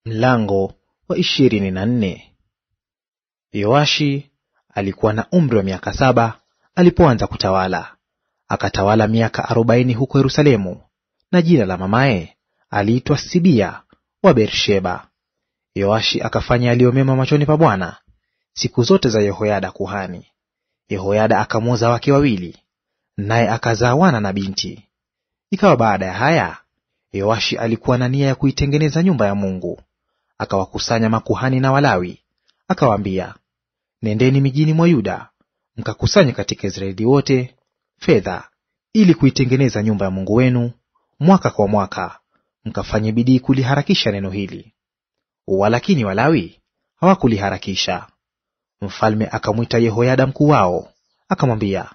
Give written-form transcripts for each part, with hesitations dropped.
Mlango wa 24. Yoashi alikuwa na umri wa miaka 7 alipoanza kutawala, akatawala miaka 40 huko Yerusalemu, na jina la mamaye aliitwa Sibia wa Beersheba. Yoashi akafanya yaliyo mema machoni pa Bwana siku zote za Yehoyada kuhani. Yehoyada akamwoza wake wawili, naye akazaa wana na binti. Ikawa baada ya haya, Yoashi alikuwa na nia ya kuitengeneza nyumba ya Mungu. Akawakusanya makuhani na Walawi, akawaambia, nendeni mijini mwa Yuda, mkakusanye katika Israeli wote fedha, ili kuitengeneza nyumba ya Mungu wenu mwaka kwa mwaka, mkafanye bidii kuliharakisha neno hili. Walakini Walawi hawakuliharakisha. Mfalme akamwita Yehoyada mkuu wao, akamwambia,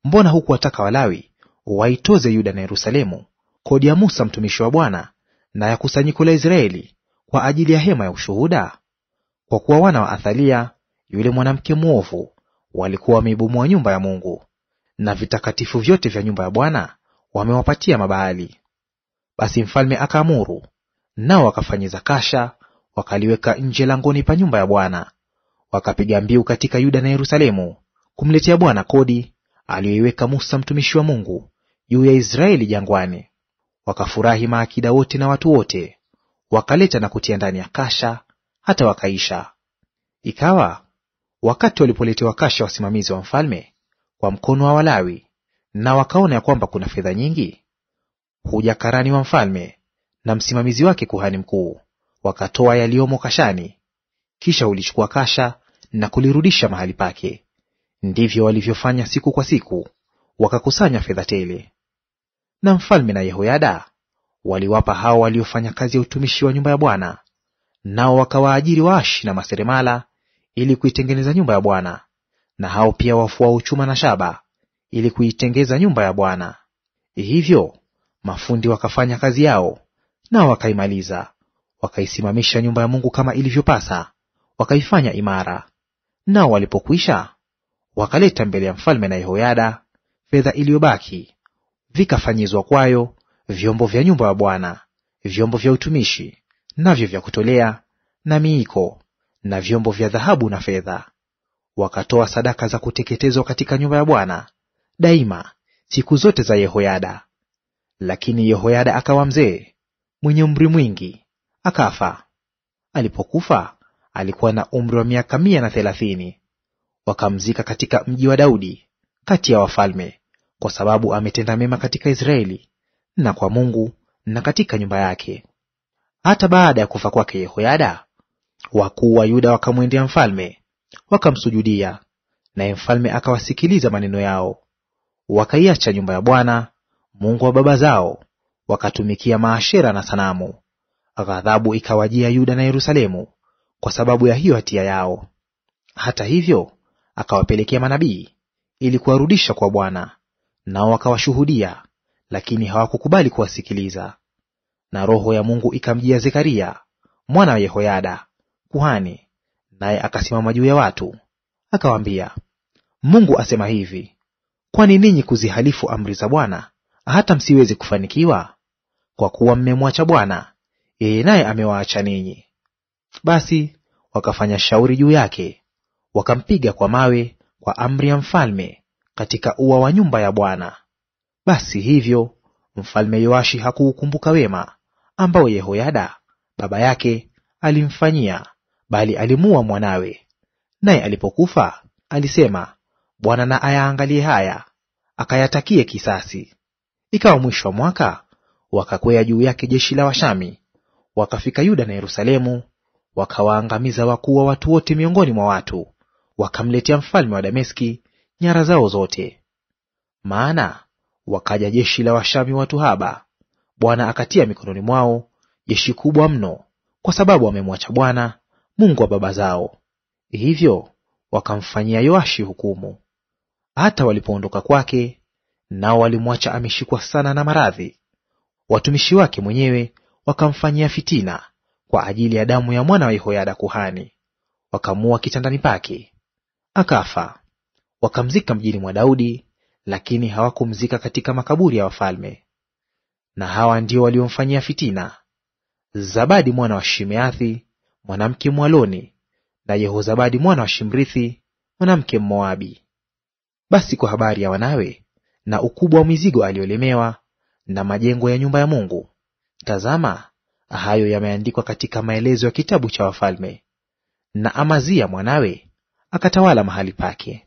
mbona hukuwataka Walawi waitoze Yuda na Yerusalemu kodi ya Musa mtumishi wa Bwana na ya kusanyiko la Israeli kwa ajili ya hema ya ushuhuda? Kwa kuwa wana wa Athalia yule mwanamke mwovu walikuwa wameibomoa nyumba ya Mungu, na vitakatifu vyote vya nyumba ya Bwana wamewapatia Mabaali. Basi mfalme akaamuru, nao wakafanyiza kasha, wakaliweka nje langoni pa nyumba ya Bwana. Wakapiga mbiu katika Yuda na Yerusalemu kumletea Bwana kodi aliyoiweka Musa mtumishi wa Mungu juu ya Israeli jangwani. Wakafurahi maakida wote na watu wote, wakaleta na kutia ndani ya kasha hata wakaisha. Ikawa wakati walipoletewa kasha wasimamizi wa mfalme kwa mkono wa Walawi, na wakaona ya kwamba kuna fedha nyingi, huja karani wa mfalme na msimamizi wake kuhani mkuu, wakatoa yaliyomo kashani, kisha ulichukua kasha na kulirudisha mahali pake. Ndivyo walivyofanya siku kwa siku, wakakusanya fedha tele. Na mfalme na Yehoyada waliwapa hao waliofanya kazi ya utumishi wa nyumba ya Bwana, nao wakawaajiri waashi na maseremala ili kuitengeneza nyumba ya Bwana, na hao pia wafuao chuma na shaba ili kuitengeza nyumba ya Bwana. Hivyo mafundi wakafanya kazi yao, nao wakaimaliza, wakaisimamisha nyumba ya Mungu kama ilivyopasa, wakaifanya imara. Nao walipokwisha, wakaleta mbele ya mfalme na Yehoyada fedha iliyobaki, vikafanyizwa kwayo vyombo vya nyumba ya Bwana, vyombo vya utumishi, navyo vya kutolea, na miiko, na vyombo vya dhahabu na fedha. Wakatoa sadaka za kuteketezwa katika nyumba ya Bwana daima siku zote za Yehoyada. Lakini Yehoyada akawa mzee mwenye umri mwingi, akafa. Alipokufa alikuwa na umri wa miaka 130. Wakamzika katika mji wa Daudi kati ya wafalme, kwa sababu ametenda mema katika Israeli na kwa Mungu na katika nyumba yake. Hata baada ya kufa kwake Yehoyada, wakuu wa Yuda wakamwendea mfalme, wakamsujudia, naye mfalme akawasikiliza maneno yao. Wakaiacha nyumba ya Bwana Mungu wa baba zao, wakatumikia maashera na sanamu. Ghadhabu ikawajia Yuda na Yerusalemu kwa sababu ya hiyo hatia yao. Hata hivyo akawapelekea manabii ili kuwarudisha kwa Bwana, nao wakawashuhudia, lakini hawakukubali kuwasikiliza. Na roho ya Mungu ikamjia Zekaria mwana wa Yehoyada kuhani, naye akasimama juu ya watu, akawaambia, Mungu asema hivi, kwani ninyi kuzihalifu amri za Bwana hata msiweze kufanikiwa? Kwa kuwa mmemwacha Bwana, yeye naye amewaacha ninyi. Basi wakafanya shauri juu yake, wakampiga kwa mawe kwa amri ya mfalme katika ua wa nyumba ya Bwana. Basi hivyo mfalme Yoashi hakuukumbuka wema ambao Yehoyada baba yake alimfanyia, bali alimuua mwanawe. Naye alipokufa alisema, Bwana na ayaangalie haya, akayatakie kisasi. Ikawa mwisho wa mwaka, wakakwea juu yake jeshi la Washami, wakafika Yuda na Yerusalemu, wakawaangamiza wakuu wa watu wote miongoni mwa watu, wakamletea mfalme wa Dameski nyara zao zote. Maana wakaja jeshi la Washami watu haba, Bwana akatia mikononi mwao jeshi kubwa mno, kwa sababu wamemwacha Bwana Mungu wa baba zao. Hivyo wakamfanyia Yoashi hukumu. Hata walipoondoka kwake, nao walimwacha ameshikwa sana na maradhi, watumishi wake mwenyewe wakamfanyia fitina kwa ajili ya damu ya mwana wa Yehoyada kuhani, wakamuua kitandani pake, akafa. Wakamzika mjini mwa Daudi, lakini hawakumzika katika makaburi ya wafalme. Na hawa ndio waliomfanyia fitina: Zabadi mwana wa Shimeathi mwanamke Mwaloni, na Yehozabadi mwana wa Shimrithi mwanamke Mmoabi. Basi kwa habari ya wanawe na ukubwa wa mizigo aliyolemewa na majengo ya nyumba ya Mungu, tazama, hayo yameandikwa katika maelezo ya kitabu cha Wafalme. Na Amazia mwanawe akatawala mahali pake.